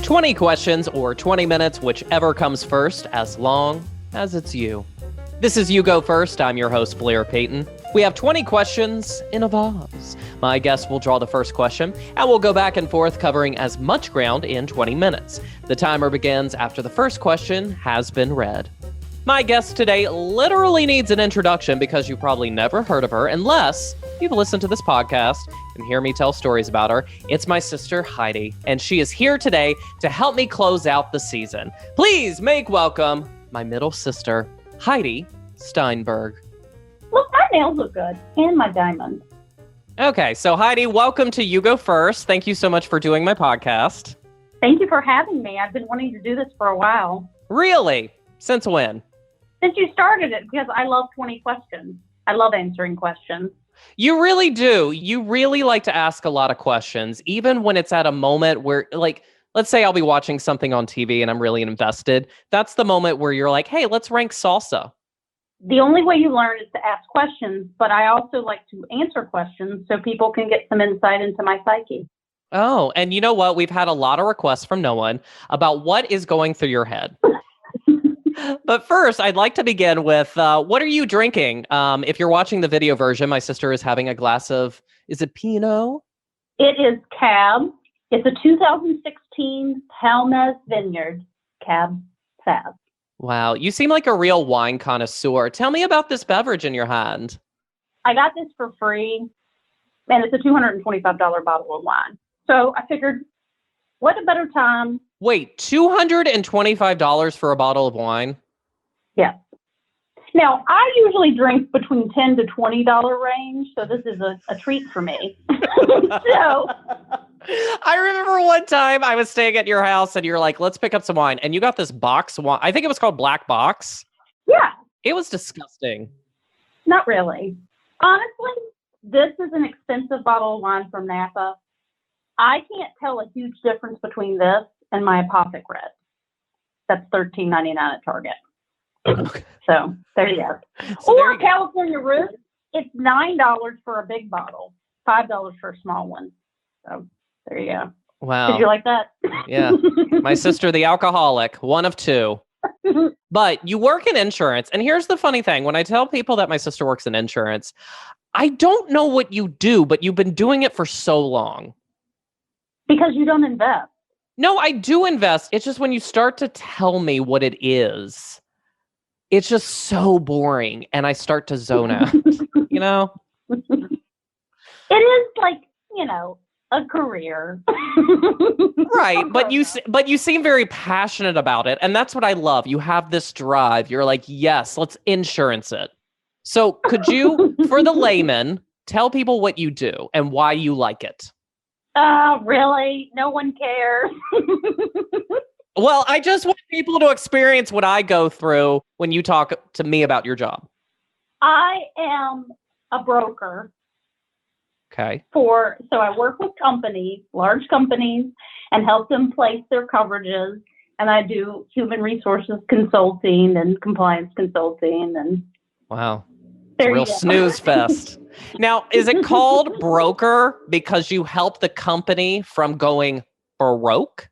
20 questions or 20 minutes, whichever comes first, as long as it's you. This is You Go First. I'm your host, Blair Payton. We have 20 questions in a vase. My guest will draw the first question, and we'll go back and forth covering as much ground in 20 minutes. The timer begins after the first question has been read. My guest today literally needs an introduction because you probably never heard of her unless you've listened to this podcast and hear me tell stories about her. It's my sister, Heidi, and she is here today to help me close out the season. Please make welcome my middle sister, Heidi Steinburg. Look, my nails look good, and my diamonds. Okay, so Heidi, welcome to You Go First. Thank you so much for doing my podcast. Thank you for having me. I've been wanting to do this for a while. Really? Since when? Since you started it, because I love 20 questions. I love answering questions. You really do. You really like to ask a lot of questions, even when it's at a moment where, like, let's say I'll be watching something on TV and I'm really invested. That's the moment where you're like, hey, let's rank salsa. The only way you learn is to ask questions, but I also like to answer questions so people can get some insight into my psyche. Oh, and you know what? We've had a lot of requests from no one about what is going through your head. But first, I'd like to begin with, what are you drinking? If you're watching the video version, my sister is having a glass of, is it Pinot? It is Cab. It's a 2016 Palmes Vineyard Cab Sav. Wow, you seem like a real wine connoisseur. Tell me about this beverage in your hand. I got this for free, and it's a $225 bottle of wine. So I figured, what a better time. Wait, $225 for a bottle of wine? Yes. Now, I usually drink between $10 to $20 range, so this is a treat for me. So I remember one time I was staying at your house and you're like, let's pick up some wine. And you got this box wine. I think it was called Black Box. yeah, It was disgusting. not really. Honestly, this is an expensive bottle of wine from Napa. I can't tell a huge difference between this and my Apothic Red. That's $13.99 at Target. Okay. So there you go. So there Or you go. California Roots, it's $9 for a big bottle, $5 for a small one. So there you go. Wow. Did you like that? Yeah. My sister, the alcoholic, one of two. But you work in insurance. And here's the funny thing. When I tell people that my sister works in insurance, I don't know what you do, but you've been doing it for so long. Because you don't invest. No, I do invest. It's just when you start to tell me what it is, it's just so boring. And I start to zone out, you know? It is like, a career. Right. But you seem very passionate about it. And that's what I love. You have this drive. You're like, yes, let's insurance it. So could you, for the layman, tell people what you do and why you like it? Really? No one cares. Well, I just want people to experience what I go through when you talk to me about your job. I am a broker. Okay. So I work with companies, large companies, and help them place their coverages. And I do human resources consulting and compliance consulting. And Wow. It's a there real you go. snooze fest. Now, is it called broker because you help the company from going broke?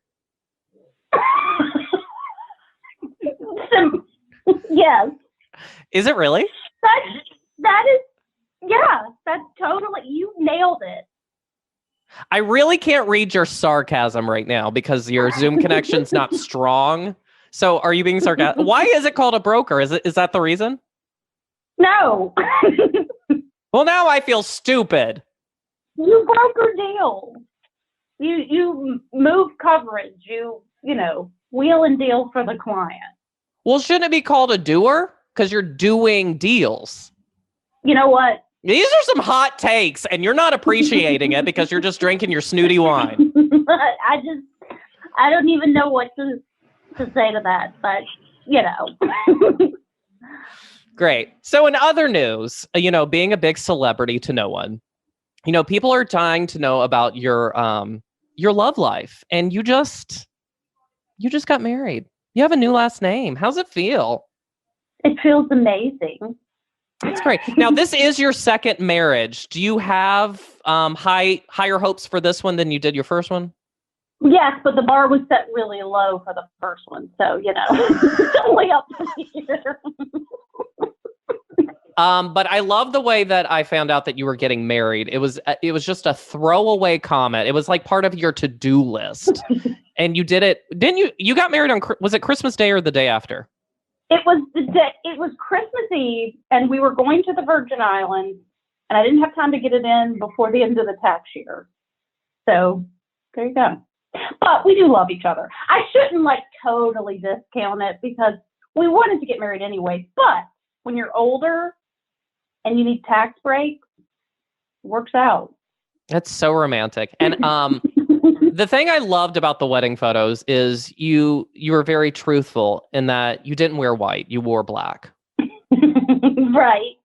Yes. Is it really? That is, yeah, that's totally, you nailed it. I really can't read your sarcasm right now because your Zoom connection's not strong. So are you being sarcastic? Why is it called a broker? Is that the reason? No. Well, now I feel stupid. You broker deals. You move coverage. You wheel and deal for the client. Well, shouldn't it be called a doer? Because you're doing deals. You know what? These are some hot takes, and you're not appreciating it because you're just drinking your snooty wine. I don't even know what to say to that, but Great. So in other news, being a big celebrity to no one, people are dying to know about your love life, and you just got married. You have a new last name. How's it feel? It feels amazing. That's great. Now, this is your second marriage. Do you have higher hopes for this one than you did your first one? Yes, but the bar was set really low for the first one. So, it's only up here. But I love the way that I found out that you were getting married. It was just a throwaway comment. It was like part of your to-do list. And you did it, didn't you? You got married on, was it Christmas Day or the day after? It was Christmas Eve, and we were going to the Virgin Islands, and I didn't have time to get it in before the end of the tax year. So there you go. But we do love each other. I shouldn't totally discount it because we wanted to get married anyway. But when you're older and you need tax breaks, it works out. That's so romantic. And the thing I loved about the wedding photos is you were very truthful in that you didn't wear white, you wore black. Right.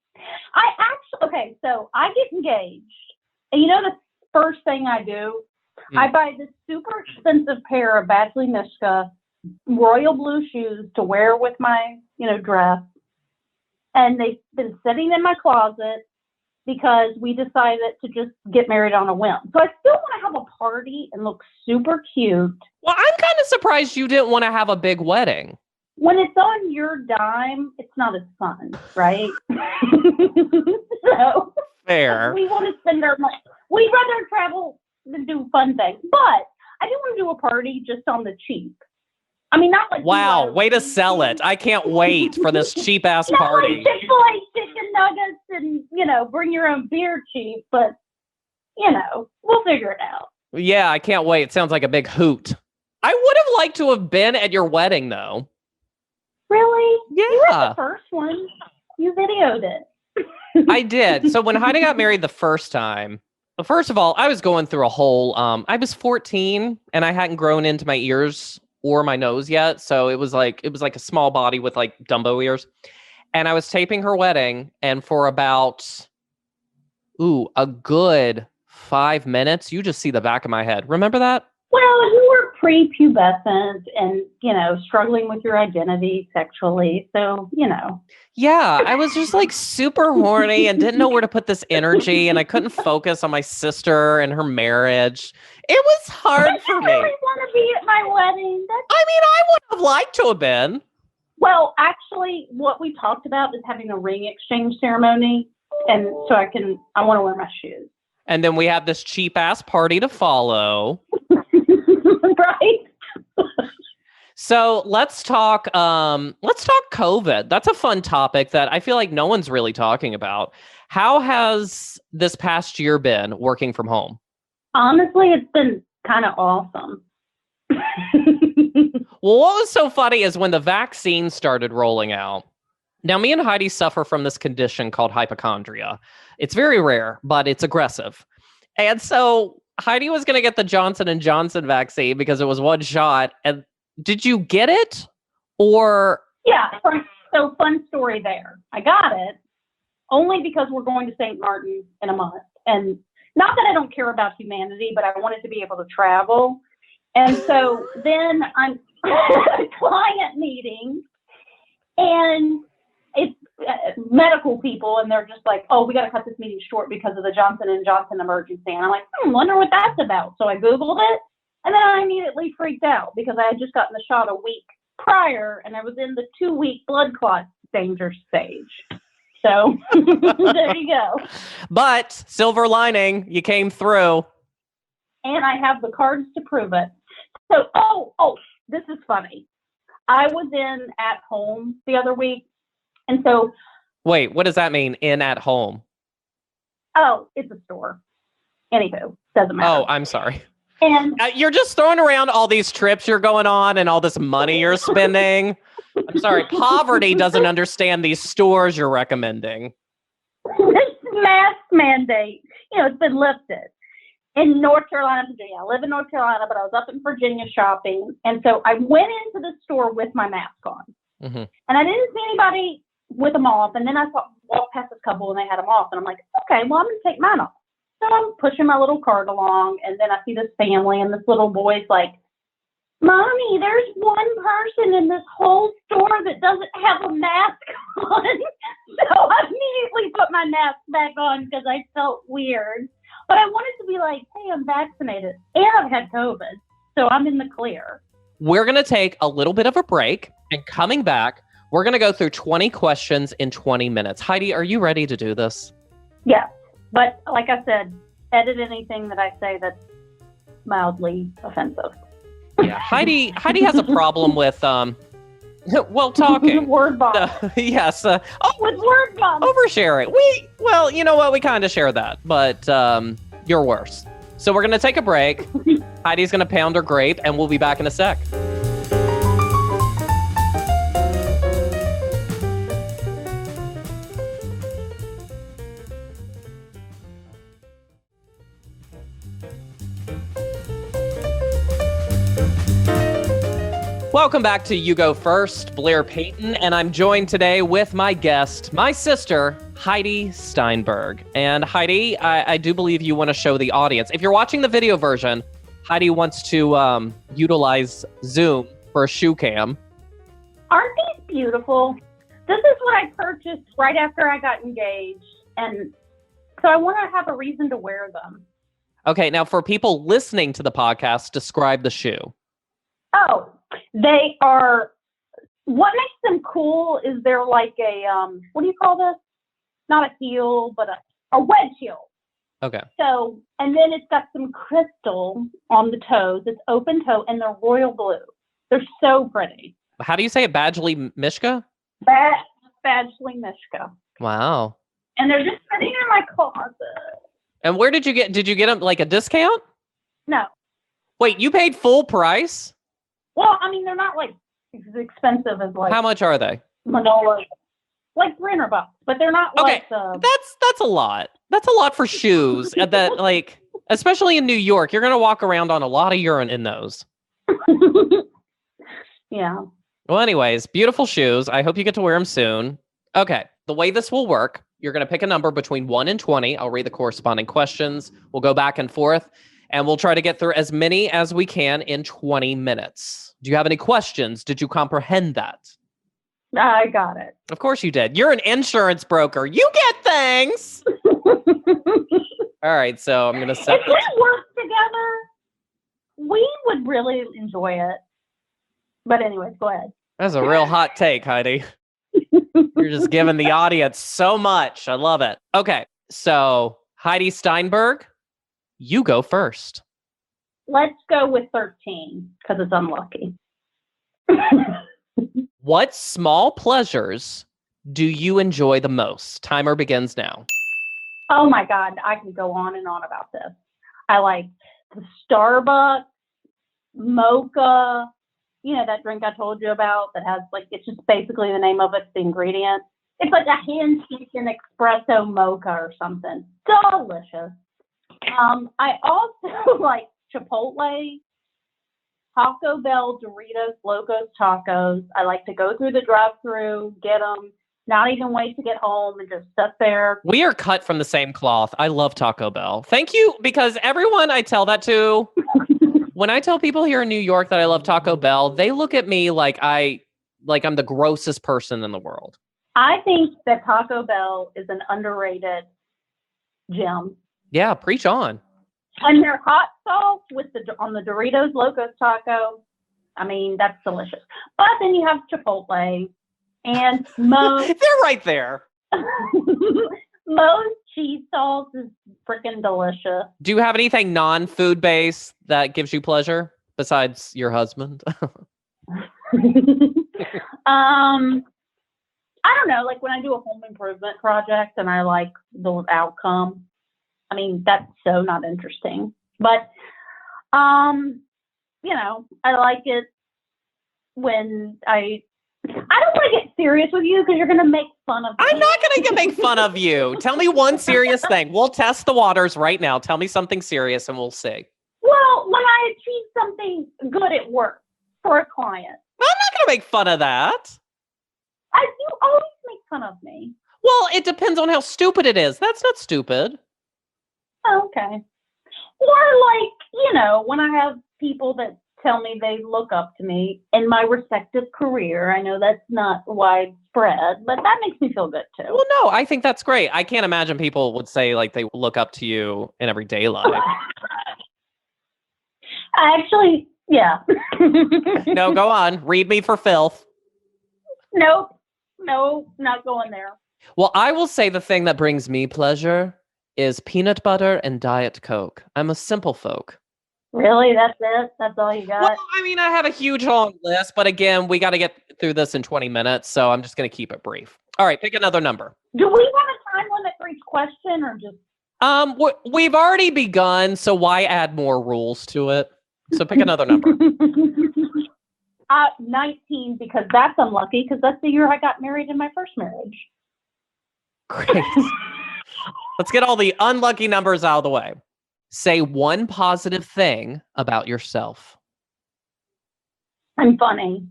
So I get engaged, and the first thing I do, I buy this super expensive pair of Badgley Mischka royal blue shoes to wear with my, dress. And they've been sitting in my closet because we decided to just get married on a whim. So I still want to have a party and look super cute. Well, I'm kind of surprised you didn't want to have a big wedding. When it's on your dime, it's not as fun, right? So fair. We want to spend our money. We'd rather travel than do fun things. But I do want to do a party just on the cheap. I mean, not wow, way to sell it. I can't wait for this cheap ass party. Not Chick-fil-A chicken nuggets and, bring your own beer cheap, but, we'll figure it out. Yeah, I can't wait. It sounds like a big hoot. I would have liked to have been at your wedding, though. Really? Yeah. You were the first one. You videoed it. I did. So when Heidi got married the first time, first of all, I was going through a whole, I was 14 and I hadn't grown into my ears or my nose yet. So it was like a small body with Dumbo ears. And I was taping her wedding, and for about, a good 5 minutes, you just see the back of my head. Remember that? Well, you were prepubescent and, struggling with your identity sexually. So, Yeah, I was just super horny and didn't know where to put this energy, and I couldn't focus on my sister and her marriage. It was hard for me. You really want to be at my wedding? I would have liked to have been. Well, actually, what we talked about is having a ring exchange ceremony, and so I want to wear my shoes. And then we have this cheap ass party to follow. Right. So let's talk COVID. That's a fun topic that I feel like no one's really talking about. How has this past year been working from home? Honestly, it's been kind of awesome. Well, what was so funny is when the vaccine started rolling out. Now, me and Heidi suffer from this condition called hypochondria. It's very rare, but it's aggressive. And so Heidi was going to get the Johnson & Johnson vaccine because it was one shot. And did you get it? Or? Yeah. So fun story there. I got it only because we're going to St. Martin in a month. And not that I don't care about humanity, but I wanted to be able to travel. And so then I'm client meeting, and it's medical people, and they're just like, oh, we got to cut this meeting short because of the Johnson & Johnson emergency. And I'm like, wonder what that's about. So I Googled it, and then I immediately freaked out because I had just gotten the shot a week prior, and I was in the 2-week blood clot danger stage. So there you go. But silver lining, you came through. And I have the cards to prove it. So, this is funny. I was in at home the other week. And so. Wait, what does that mean, in at home? Oh, it's a store. Anywho, doesn't matter. Oh, I'm sorry. And you're just throwing around all these trips you're going on and all this money you're spending. I'm sorry. Poverty doesn't understand these stores you're recommending. This mask mandate, it's been lifted. In North Carolina, Virginia. I live in North Carolina, but I was up in Virginia shopping. And so I went into the store with my mask on. Mm-hmm. And I didn't see anybody with them off. And then I walked past this couple and they had them off. And I'm like, okay, well, I'm going to take mine off. So I'm pushing my little cart along. And then I see this family, and this little boy's like, Mommy, there's one person in this whole store that doesn't have a mask on. So I immediately put my mask back on because I felt weird. But I wanted to be like, hey, I'm vaccinated and I've had COVID. So I'm in the clear. We're going to take a little bit of a break, and coming back, we're going to go through 20 questions in 20 minutes. Heidi, are you ready to do this? Yes. But like I said, edit anything that I say that's mildly offensive. Yeah, Heidi has a problem with, talking. Word bomb. Yes. With word bomb. Oversharing. You know what? We kind of share that, but you're worse. So we're going to take a break. Heidi's going to pound her grape, and we'll be back in a sec. Welcome back to You Go First, Blair Payton, and I'm joined today with my guest, my sister, Heidi Steinburg. And Heidi, I do believe you want to show the audience. If you're watching the video version, Heidi wants to utilize Zoom for a shoe cam. Aren't these beautiful? This is what I purchased right after I got engaged, and so I want to have a reason to wear them. Okay, now for people listening to the podcast, describe the shoe. Oh, they are, what makes them cool is they're like a, what do you call this? Not a heel, but a wedge heel. Okay. So, and then it's got some crystal on the toes. It's open toe, and they're royal blue. They're so pretty. How do you say it? Badgley Mischka? Badgley Mischka. Wow. And they're just sitting in my closet. And where did you get them, like a discount? No. Wait, you paid full price? Well, I mean, they're not like as expensive as like. How much are they? Manolo, like $300, but they're not like. That's a lot. That's a lot for shoes. That like, especially in New York, you're gonna walk around on a lot of urine in those. Yeah. Well, anyways, beautiful shoes. I hope you get to wear them soon. Okay, the way this will work, you're gonna pick a number between 1 and 20. I'll read the corresponding questions. We'll go back and forth. And we'll try to get through as many as we can in 20 minutes. Do you have any questions? Did you comprehend that? I got it. Of course you did. You're an insurance broker. You get things. All right, so I'm going to set If we work together, we would really enjoy it. But anyways, go ahead. That's a real hot take, Heidi. You're just giving the audience so much. I love it. Okay, so Heidi Steinburg, you go first. Let's go with 13 because it's unlucky. What small pleasures do you enjoy the most? Timer begins now. Oh my God, I can go on and on about this. I like the Starbucks, mocha, you know, that drink I told you about that has like, it's just basically the name of it, the ingredient. It's like a hand-shaken espresso mocha or something. Delicious. I also like Chipotle, Taco Bell, Doritos, Locos Tacos. I like to go through the drive-thru, get them, not even wait to get home and just sit there. We are cut from the same cloth. I love Taco Bell. Thank you, because everyone I tell that to, when I tell people here in New York that I love Taco Bell, they look at me like I'm the grossest person in the world. I think that Taco Bell is an underrated gem. Yeah, preach on. And their hot sauce on the Doritos Locos Taco, I mean, that's delicious. But then you have Chipotle and Moe's. They're right there. Moe's cheese sauce is freaking delicious. Do you have anything non-food based that gives you pleasure besides your husband? I don't know, like when I do a home improvement project and I like the outcome, I mean, that's so not interesting. But, you know, I like it when I don't want to get serious with you because you're going to make fun of me. I'm not going to make fun of you. Tell me one serious thing. We'll test the waters right now. Tell me something serious and we'll see. Well, when I achieve something good at work for a client. I'm not going to make fun of that. You always make fun of me. Well, it depends on how stupid it is. That's not stupid. Oh, okay. Or like, you know, when I have people that tell me they look up to me in my respective career. I know that's not widespread, but that makes me feel good too. Well, no, I think that's great. I can't imagine people would say like they look up to you in everyday life. I actually Yeah. No, go on. Read me for filth. Nope. No, not going there. Well, I will say the thing that brings me pleasure is peanut butter and Diet Coke. I'm a simple folk. Really? That's it? That's all you got? Well, I mean, I have a huge long list, but again, we got to get through this in 20 minutes, so I'm just going to keep it brief. All right, pick another number. Do we have a time limit for each question or just... We've already begun, so why add more rules to it? So pick another number. 19, because that's unlucky, because that's the year I got married in my first marriage. Great. Let's get all the unlucky numbers out of the way. Say one positive thing about yourself. I'm funny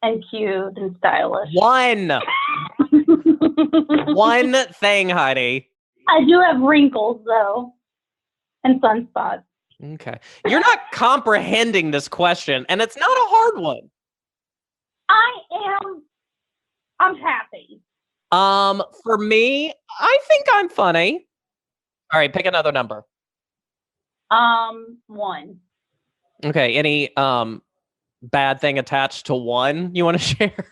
and cute and stylish. One thing, Heidi. I do have wrinkles, though, and sunspots. Okay. You're not comprehending this question, and it's not a hard one. I'm happy. For me, I think I'm funny. All right, pick another number. 1. Okay, any bad thing attached to 1 you want to share?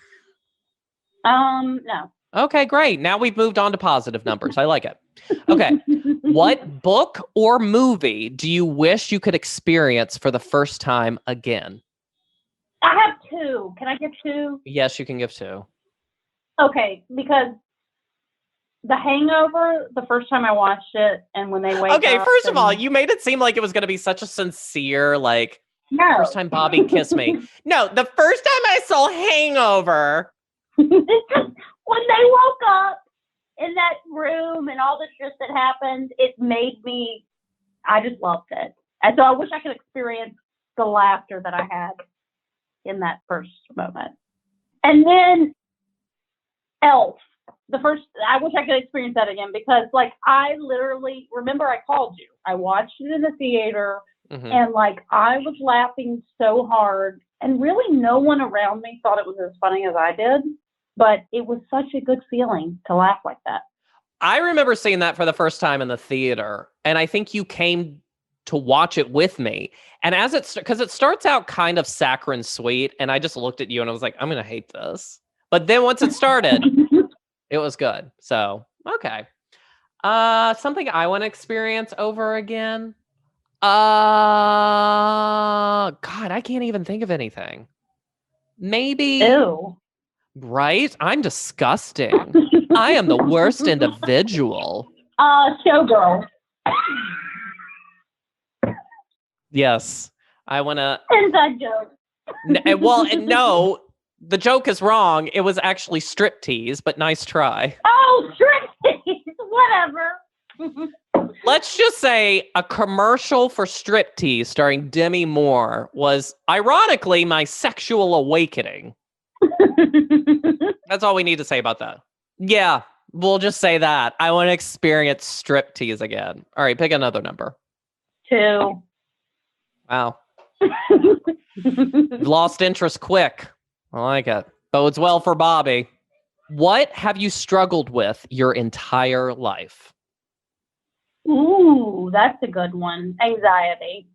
No. Okay, great. Now we've moved on to positive numbers. I like it. Okay. What book or movie do you wish you could experience for the first time again? I have 2. Can I give 2? Yes, you can give 2. Okay, because The Hangover, the first time I watched it, and when they wake up... Okay, first of all, you made it seem like it was going to be such a sincere, like, No. first time Bobby kissed me. No, the first time I saw Hangover... It's just when they woke up in that room and all the shit that happened, it made me... I just loved it. And so I wish I could experience the laughter that I had in that first moment. And then Elf. I wish I could experience that again, because like I literally remember I called you. I watched it in the theater, and like I was laughing so hard, and really no one around me thought it was as funny as I did, but it was such a good feeling to laugh like that. I remember seeing that for the first time in the theater, and I think you came to watch it with me. And because it starts out kind of saccharine sweet, and I just looked at you and I was like, I'm going to hate this. But then once it started, it was good. So, okay. Something I want to experience over again. God, I can't even think of anything. Maybe. Ew. Right? I'm disgusting. I am the worst individual. Showgirl. Yes. I want to. Inside joke. No. The joke is wrong. It was actually striptease, but nice try. Oh, striptease. Whatever. Let's just say a commercial for striptease starring Demi Moore was, ironically, my sexual awakening. That's all we need to say about that. Yeah, we'll just say that. I want to experience striptease again. All right, pick another number. 2. Wow. You've lost interest quick. I like it. Bodes well for Bobby. What have you struggled with your entire life? Ooh, that's a good one. Anxiety.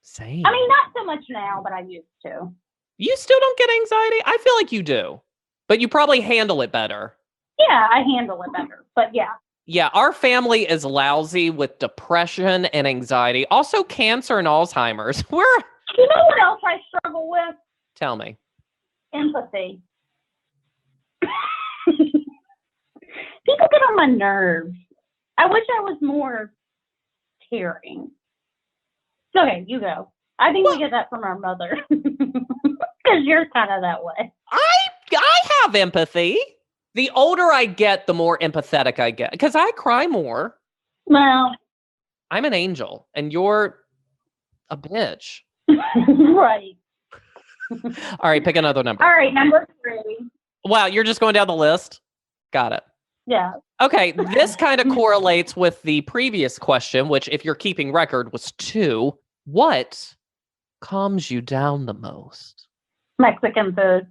Same. I mean, not so much now, but I used to. You still don't get anxiety? I feel like you do. But you probably handle it better. Yeah, I handle it better. But yeah. Yeah, our family is lousy with depression and anxiety. Also cancer and Alzheimer's. You know what else I struggle with? Tell me. Empathy. People get on my nerves. I wish I was more caring. Okay, you go. I think we get that from our mother. Because you're kind of that way. I have empathy. The older I get, the more empathetic I get. Because I cry more. Well. I'm an angel, and you're a bitch. Right. All right, pick another number. All right, number 3. Wow, you're just going down the list? Got it. Yeah. Okay, this kind of correlates with the previous question, which, if you're keeping record, was 2. What calms you down the most? Mexican food.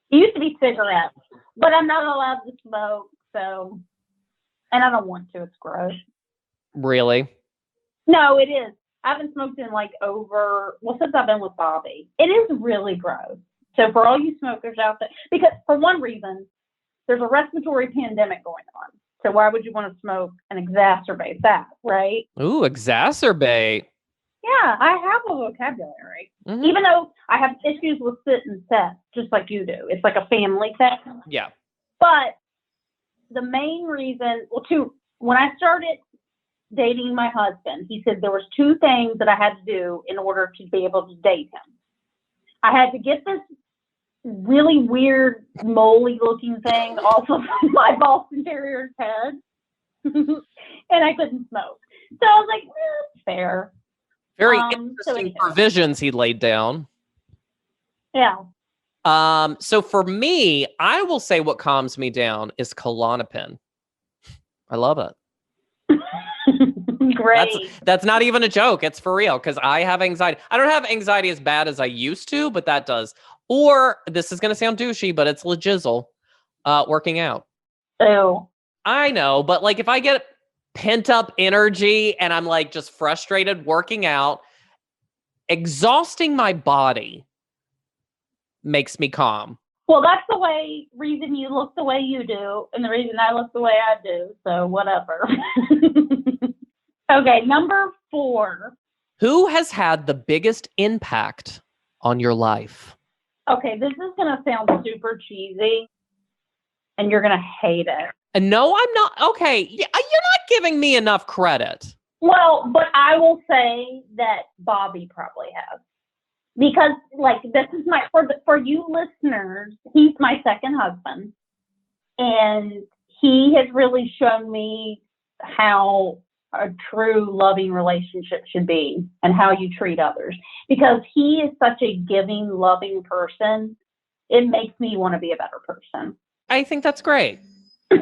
It used to be cigarettes, but I'm not allowed to smoke, so, and I don't want to. It's gross. Really? No, it is. I haven't smoked in since I've been with Bobby. It is really gross. So for all you smokers out there, because for one reason, there's a respiratory pandemic going on. So why would you want to smoke and exacerbate that, right? Ooh, exacerbate. Yeah, I have a vocabulary. Mm-hmm. Even though I have issues with sit and set, just like you do. It's like a family thing. Yeah. But the main reason, when I started dating my husband, he said there was two things that I had to do in order to be able to date him. I had to get this really weird, moly looking thing off of my Boston Terrier's head. And I couldn't smoke. So I was like, it's fair. Very interesting provisions he laid down. Yeah. So for me, I will say what calms me down is Klonopin. I love it. Great. That's not even a joke. It's for real because I have anxiety. I don't have anxiety as bad as I used to, but that does. Or this is going to sound douchey, but it's legizzle, working out. Oh. I know, but like if I get pent up energy and I'm like just frustrated working out, exhausting my body makes me calm. Well, that's the reason you look the way you do, and the reason I look the way I do, so whatever. Okay, number 4. Who has had the biggest impact on your life? Okay, this is going to sound super cheesy, and you're going to hate it. And no, I'm not. Okay, you're not giving me enough credit. Well, but I will say that Bobby probably has. Because, this is for you listeners, he's my second husband. And he has really shown me how a true loving relationship should be and how you treat others. Because he is such a giving, loving person, it makes me want to be a better person. I think that's great.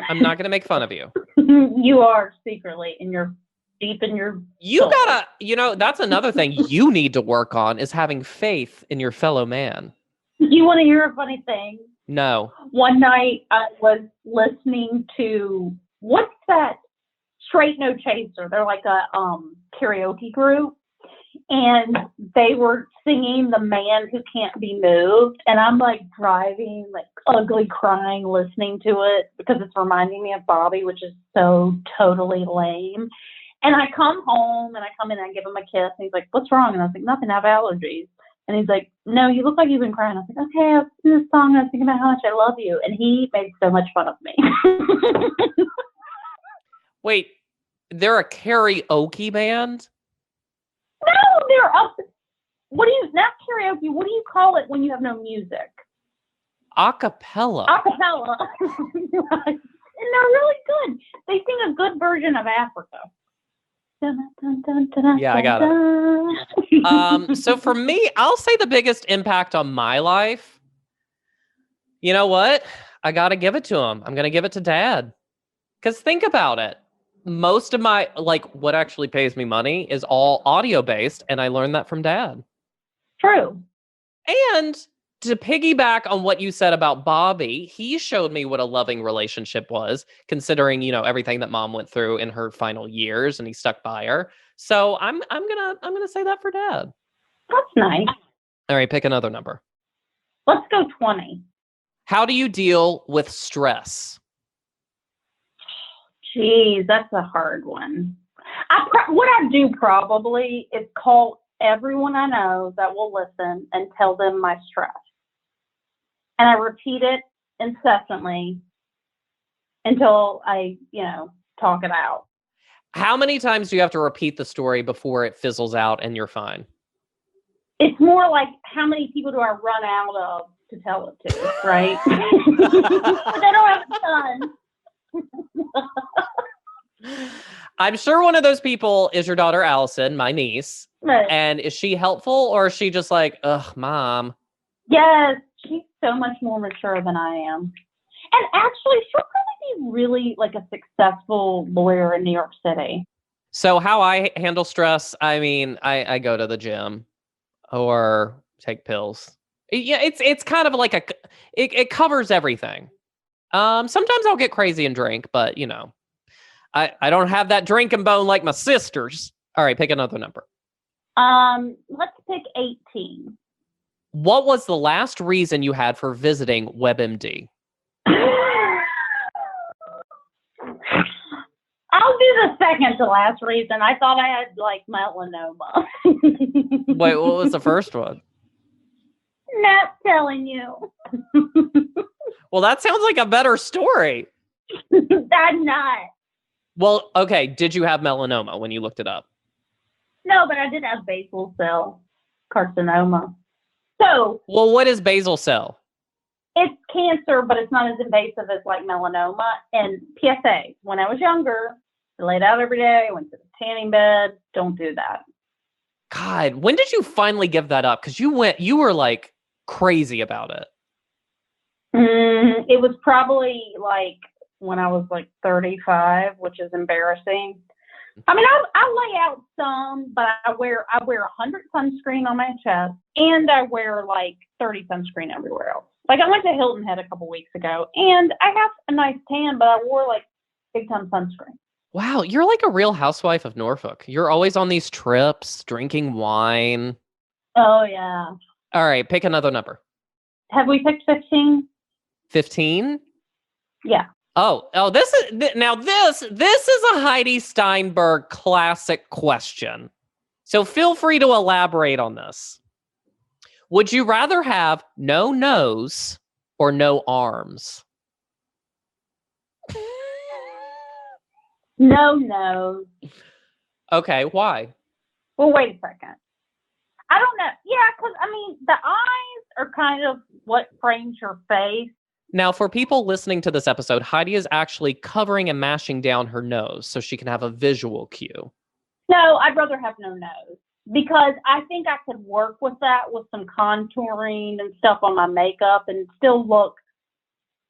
I'm not going to make fun of you. You are secretly deep in your soul. That's another thing you need to work on is having faith in your fellow man. You want to hear a funny thing? No. One night I was listening to, what's that? Straight No Chaser. They're like a karaoke group. And they were singing The Man Who Can't Be Moved. And I'm driving, ugly crying, listening to it because it's reminding me of Bobby, which is so totally lame. And I come home and I come in and I give him a kiss. And he's like, what's wrong? And I was like, nothing, I have allergies. And he's like, no, you look like you've been crying. I was like, okay, I was in this song and I was thinking about how much I love you. And he made so much fun of me. Wait, they're a karaoke band? No, they're up. Not karaoke, what do you call it when you have no music? Acapella. Acapella. And they're really good. They sing a good version of Africa. Yeah, I got it. So for me, I'll say the biggest impact on my life. You know what? I got to give it to him. I'm going to give it to Dad. Because think about it. Most of my, what actually pays me money is all audio based. And I learned that from Dad. True. And to piggyback on what you said about Bobby, he showed me what a loving relationship was, considering, everything that Mom went through in her final years, and he stuck by her. So I'm gonna say that for Dad. That's nice. All right, pick another number. Let's go 20. How do you deal with stress? Geez, that's a hard one. What I do probably is call everyone I know that will listen and tell them my stress. And I repeat it incessantly until I, talk it out. How many times do you have to repeat the story before it fizzles out and you're fine? It's more like how many people do I run out of to tell it to, right? But I don't have time. I'm sure one of those people is your daughter, Allison, my niece. Right. And is she helpful or is she just like, ugh, Mom? Yes, she's so much more mature than I am. And actually, she'll probably be really a successful lawyer in New York City. So how I handle stress, I mean, I go to the gym or take pills. Yeah, it's kind of it covers everything. Sometimes I'll get crazy and drink, but I don't have that drinking bone like my sisters. All right, pick another number. Let's pick 18. What was the last reason you had for visiting WebMD? I'll do the second to last reason. I thought I had like melanoma. Wait, what was the first one? Not telling you. Well, that sounds like a better story. I'm not. Well, okay. Did you have melanoma when you looked it up? No, but I did have basal cell carcinoma. So, well, what is basal cell? It's cancer, but it's not as invasive as like melanoma. And PSA, when I was younger, I laid out every day, went to the tanning bed. Don't do that. God, when did you finally give that up? Because you were like crazy about it. It was probably like when I was like 35, which is embarrassing. I mean, I lay out some, but I wear 100 sunscreen on my chest, and I wear like 30 sunscreen everywhere else. Like I went to Hilton Head a couple weeks ago, and I have a nice tan, but I wore like big time sunscreen. Wow, you're like a real housewife of Norfolk. You're always on these trips, drinking wine. Oh yeah. All right, pick another number. Have we picked 15? 15? Yeah. Oh, this is a Heidi Steinburg classic question. So feel free to elaborate on this. Would you rather have no nose or no arms? No nose. Okay, why? Well, wait a second. I don't know. Yeah, because I mean, the eyes are kind of what frames your face. Now, for people listening to this episode, Heidi is actually covering and mashing down her nose so she can have a visual cue. No, I'd rather have no nose because I think I could work with that with some contouring and stuff on my makeup and still look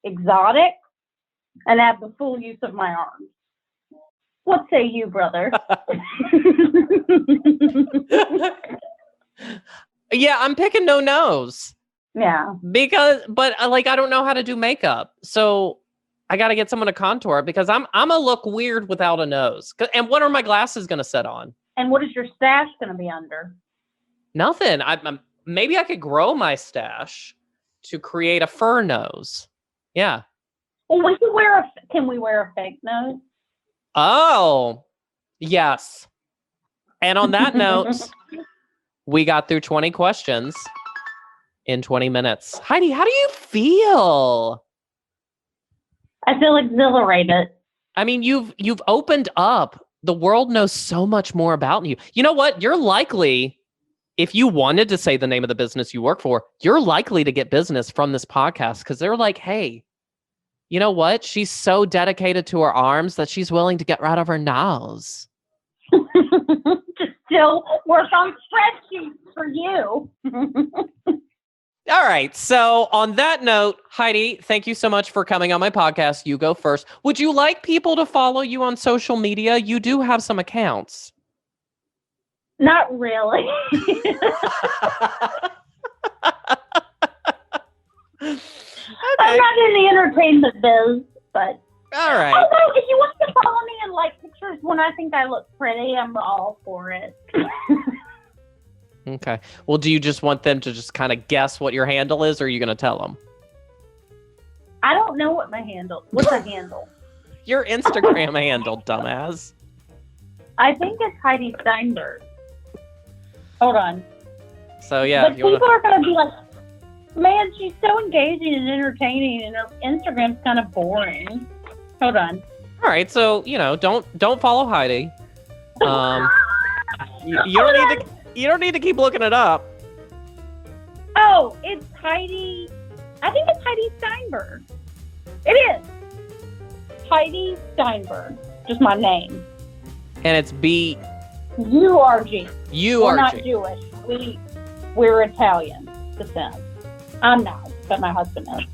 exotic and have the full use of my arms. What say you, brother? Yeah, I'm picking no nose. Yeah. But I don't know how to do makeup. So I got to get someone to contour it because I'm going to look weird without a nose. And what are my glasses going to set on? And what is your stash going to be under? Nothing. Maybe I could grow my stash to create a fur nose. Yeah. Well, can we wear a fake nose? Oh, yes. And on that note, we got through 20 questions in 20 minutes. Heidi, how do you feel? I feel exhilarated. I mean, you've opened up. The world knows so much more about you. You know what? You're likely, if you wanted to say the name of the business you work for, you're likely to get business from this podcast because they're like, hey, you know what? She's so dedicated to her arms that she's willing to get rid of her nose. To still work on spreadsheets for you. All right. So on that note, Heidi, thank you so much for coming on my podcast. You go first. Would you like people to follow you on social media? You do have some accounts. Not really. Okay. I'm not in the entertainment biz, but all right. Although if you want to follow me and like pictures when I think I look pretty, I'm all for it. Okay. Well, do you just want them to just kind of guess what your handle is, or are you going to tell them? I don't know what my handle. What's a handle? Your Instagram handle, dumbass. I think it's Heidi Steinburg. Hold on. So yeah, but people are going to be like, man, she's so engaging and entertaining, and her Instagram's kind of boring. Hold on. All right, so don't follow Heidi. You don't need to keep looking it up. Oh, it's Heidi. I think it's Heidi Steinburg. It is Heidi Steinburg. Just my name. And it's B. U-R-G. U-R-G. We're not Jewish. We're Italian descent. I'm not, but my husband is.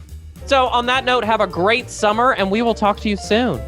So on that note, have a great summer, and we will talk to you soon.